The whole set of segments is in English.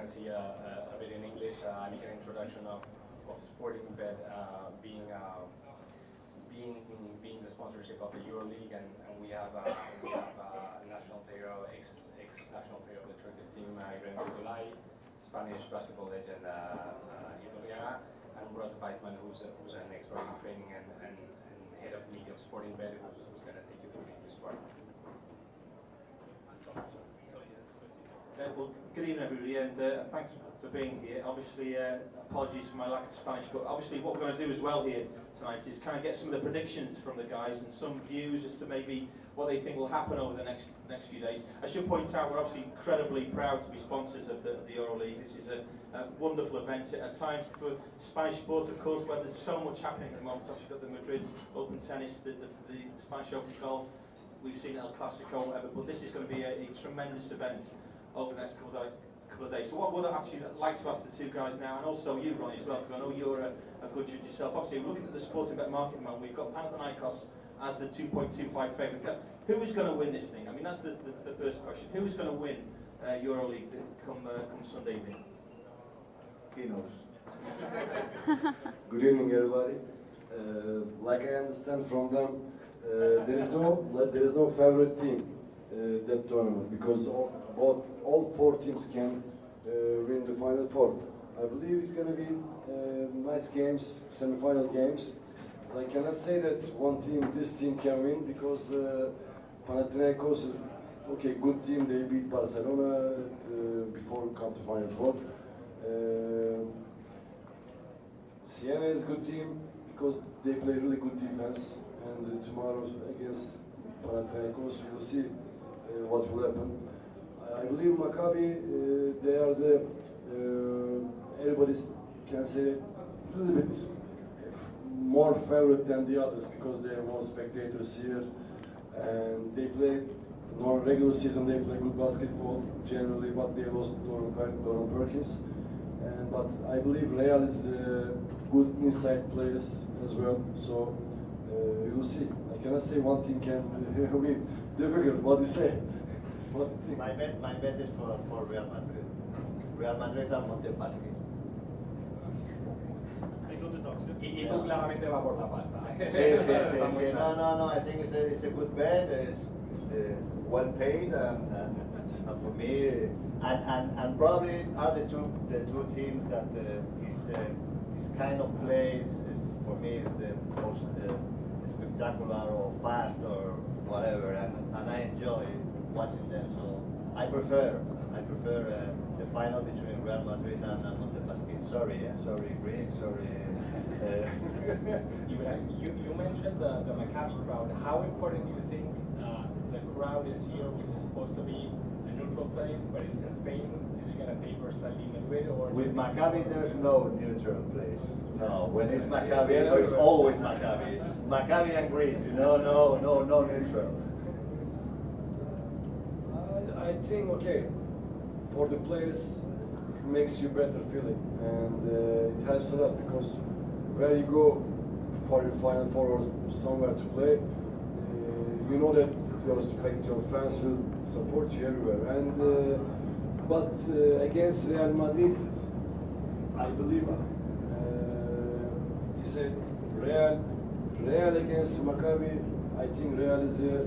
can see a bit in English, an introduction of SportingBet being the sponsorship of the Euroleague, and we have national player, ex-national player of the Turkish team, Ibrahim Kutluay, Spanish basketball legend Iturriaga, and Ross Weissman, who's an expert in training and head of media of SportingBet, who's going to take you through the English part. Well, good evening everybody, and thanks for being here. Obviously, apologies for my lack of Spanish, but obviously what we're going to do as well here tonight is kind of get some of the predictions from the guys and some views as to maybe what they think will happen over the next few days. I should point out we're obviously incredibly proud to be sponsors of the Euroleague. This is a wonderful event at a time for Spanish sports, of course, where there's so much happening at the moment. Obviously, you've got the Madrid Open Tennis, the Spanish Open Golf. We've seen El Clasico, whatever, but this is going to be a tremendous event over the next couple of days. So what would I actually like to ask the two guys now, and also you, Ronnie, as well, because I know you're a good judge yourself. Obviously, looking at the SportingBet market moment, we've got Panathinaikos as the 2.25 favourite. Guys, who is going to win this thing? I mean, that's the first question. Who is going to win Euroleague come Sunday evening? He knows. Good evening, everybody. Like I understand from them, there is no favorite team that tournament, because all four teams can win the Final Four. I believe it's going to be nice games, semi-final games. I cannot say that this team can win, because Panathinaikos is good team. They beat Barcelona before come to Final Four. Siena is a good team because they play really good defense, and tomorrow against Panathinaikos we will see what will happen. I believe Maccabi, they are the everybody can say a little bit more favorite than the others, because they have more spectators here, and they play regular season. They play good basketball generally, but they lost Doran Perkins. But I believe Real is good inside players as well. So we will see. I cannot say one team can win. Difficult. What do you say? What do you think? My bet is for Real Madrid. Real Madrid and Montepaschi. Y tú claramente va por la pasta. Sí. No. I think it's a good bet. It's well paid, and for me, and probably are the two teams that this kind of plays is for me is the most spectacular or fast or whatever, and I enjoy watching them. So I prefer the final between Real Madrid and Montepaschi. Sorry, Greek, sorry. You mentioned the Maccabi crowd. How important do you think the crowd is here, which is supposed to be a neutral place, but it's in Spain? Is it going to favor slightly Madrid? Or with Maccabi, there's no neutral place. No, when it's Maccabi, it's always Maccabi. Maccabi and Greece, no neutral. I think for the players, it makes you better feeling, and it helps a lot, because where you go for your Final Four or somewhere to play, you know that your fans will support you everywhere. And but against Real Madrid, I believe he said Real against Maccabi. I think Real is a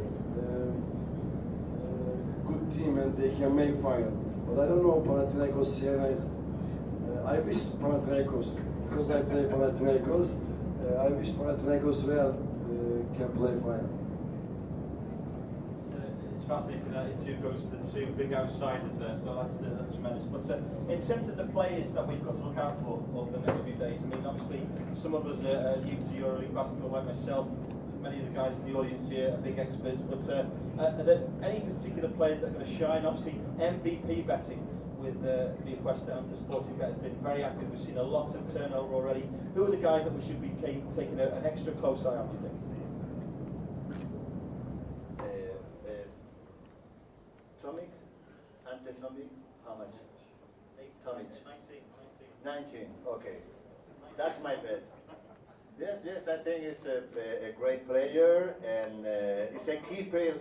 good team and they can make final. But I don't know Panathinaikos, Siena is. I wish Panathinaikos, because I play Panathinaikos. I wish Panathinaikos Real can play final. It's fascinating that it too goes for the two big outsiders there, so that's tremendous. But in terms of the players that we've got to look out for over the next few days, I mean, obviously some of us are new to Euroleague basketball, like myself. Many of the guys in the audience here are big experts, but are there any particular players that are going to shine? Obviously, MVP betting with the Aquesta and for SportingBet has been very active. We've seen a lot of turnover already. Who are the guys that we should be taking an extra close eye on, do you think? Tomic? Ante Tomic? How much? Tomic? 19, okay. That's my bet. Yes, I think it's a great player, and it's a key player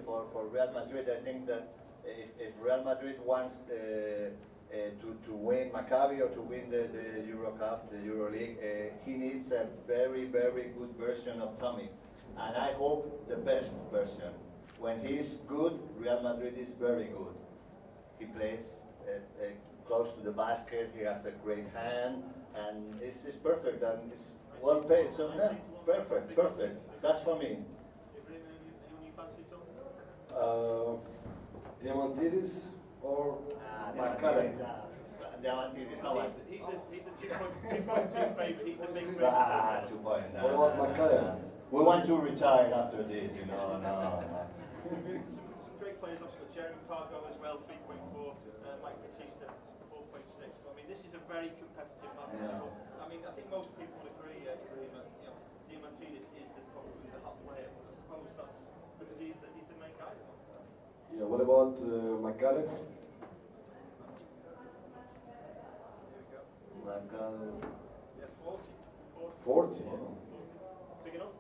for Real Madrid. I think that if Real Madrid wants win Maccabi or to win the Euro Cup, the Euroleague, he needs a very, very good version of Tommy. And I hope the best version. When he's good, Real Madrid is very good. He plays close to the basket, he has a great hand, and it's perfect, and it's well paid. So, yeah, perfect. That's for me. Anyone you fancy, Tom? Diamantidis or Markkanen? Diamantidis, how much? He's the 2.2 favourite, he's the big favourite. 2 points. What about Markkanen? We want to retire after this, no. Some great players, obviously got Jeremy Pargo as well, 3.4, Mike Batista, 4.6. But I mean, this is a very competitive market. Yeah. I mean, I think most people would agree, Ibrahim, that Diamantidis is probably the hot player. I suppose that's because he's the main guy. Yeah, what about Markkanen? Here we go. Yeah, 40. 40. Big enough?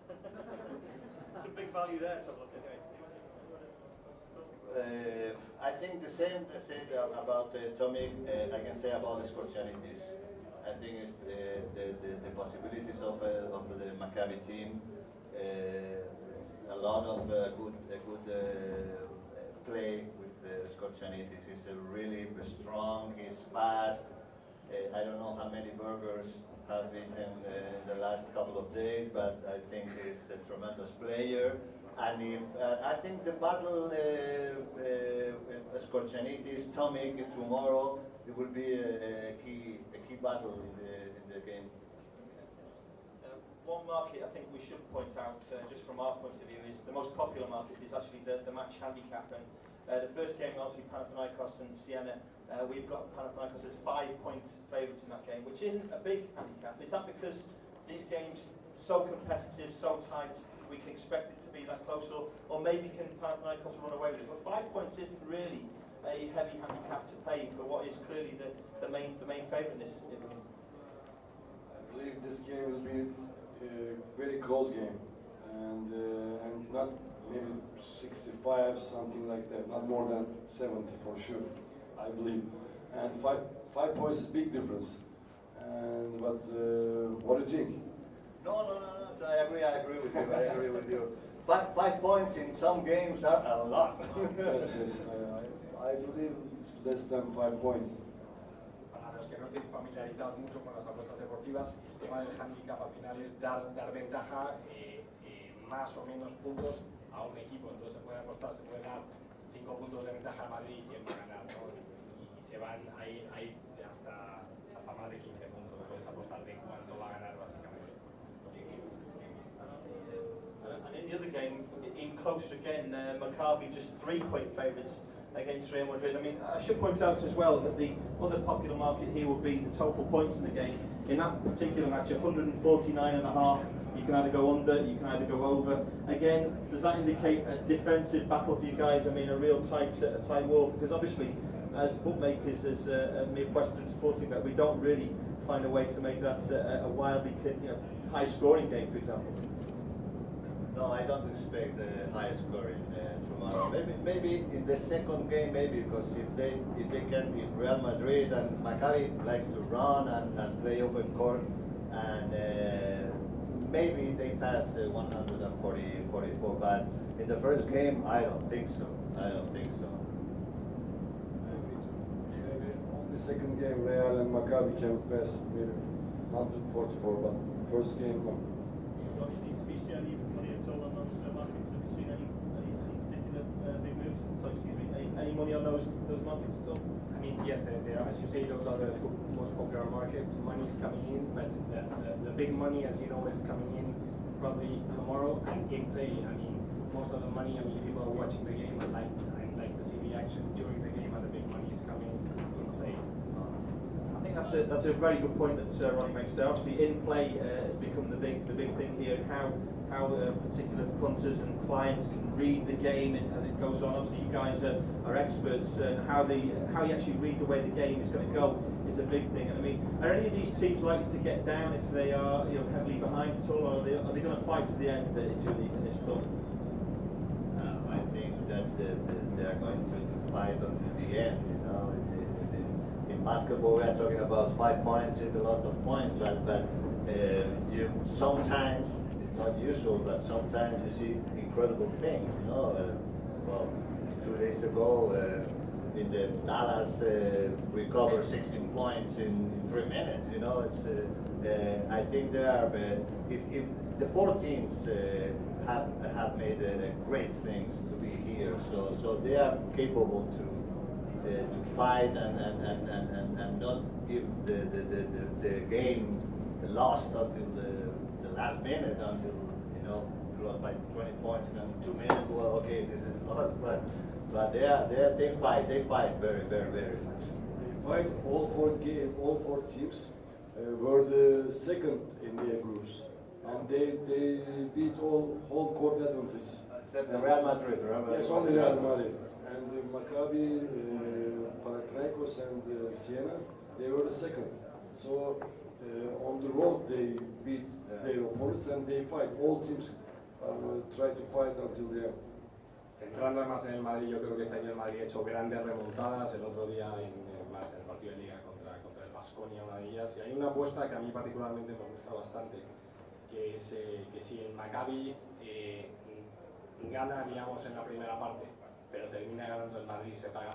It's a big value there to look at. I think the same about Tommy, I can say about the Scorcianitis. I think the possibilities of the Maccabi team, a lot of good play with Scorcianitis. He's really strong, he's fast. I don't know how many burgers have eaten in the last couple of days, but I think he's a tremendous player. And if I think the battle Scorcianitis, Tomic tomorrow, it will be a key battle in the game. One market I think we should point out, just from our point of view, is the most popular market is actually the match handicap. And the first game, obviously Panathinaikos and Siena, we've got Panathinaikos as 5-point favourites in that game, which isn't a big handicap. Is that because these games so competitive, so tight, we can expect it to be that close, or maybe can Panathinaikos run away with it? But 5 points isn't really a heavy handicap to pay for what is clearly the main favourite in this game. I believe this game will be a very close game, and not maybe 65, something like that, not more than 70 for sure, I believe. And 5 points is a big difference. And what do you think? No. I agree with you. 5 points in some games are a lot. Yes. I believe it's less than 5 points. Para los que no estéis familiarizados mucho con las apuestas deportivas, el tema del handicap al final es dar ventaja más o menos puntos a un equipo. Entonces se puede apostar, se puede dar 5 puntos de ventaja a Madrid y quién va a ganar, ¿no? Y se van ahí hasta más de 15 puntos. Puedes apostar de cuánto va a ganar básicamente. And in the other game, even closer again, Maccabi just 3-point favourites against Real Madrid. I mean, I should point out as well that the other popular market here will be the total points in the game. In that particular match, 149.5. You can either go under, you can either go over. Again, does that indicate a defensive battle for you guys? I mean, a real tight wall? Because obviously, as bookmakers, as a Midwestern SportingBet, we don't really find a way to make that a wildly high-scoring game, for example. No, I don't expect the high scoring tomorrow. Maybe in the second game, because if Real Madrid and Maccabi likes to run and play open court, and maybe they pass 144. But in the first game, I don't think so. Maybe on the second game, Real and Maccabi can pass maybe 144, but first game, no. What do you think? Have you seen any money at all on those markets? Have you seen any particular big moves? So excuse me, any money on those markets at all? I mean, yes, as you say, those are the two most popular markets. Money is coming in, but the big money, as you know, is coming in probably tomorrow and in play. I mean, most of the money, people are watching the game. I'd like to see the action during the game, and the big money is coming in play. I think that's a very good point that Ronnie makes there. Obviously, in play has become the big thing here, and how particular punters and clients can read the game as it goes on. Obviously, you guys are experts, and how you actually read the way the game is going to go is a big thing. And I mean, are any of these teams likely to get down if they are heavily behind at all, or are they going to fight to the end in this tournament? I think that they are going to fight until the end. If basketball we are talking about 5 points, it's a lot of points, but you sometimes, it's not usual, but sometimes you see incredible things, you know. Well, 2 days ago in the Dallas recovered 16 points in 3 minutes, you know. It's I think there are, if the 4 teams have made great things to be here, so they are capable to fight and not give the game lost until the last minute, until, you know, lost by 20 points and 2 minutes. Well, okay, this is lost, but they fight very much. They fight all 4 teams were the second in their groups, and they beat all home court advantages. Except the Real Madrid. Yes, only Real Madrid. And Maccabi, Panathinaikos and Siena, they were the second. So on the road they beat their opponents and they fight. All teams try to fight until the end. Centrando más en el Madrid, yo creo que este año el Madrid ha hecho grandes remontadas. El otro día más en el partido de Liga contra el Baskonia, una de ellas. Y hay una apuesta que a mí particularmente me gusta bastante, que es que si el Maccabi gana, digamos, en la primera parte, pero termina ganando el Madrid, se paga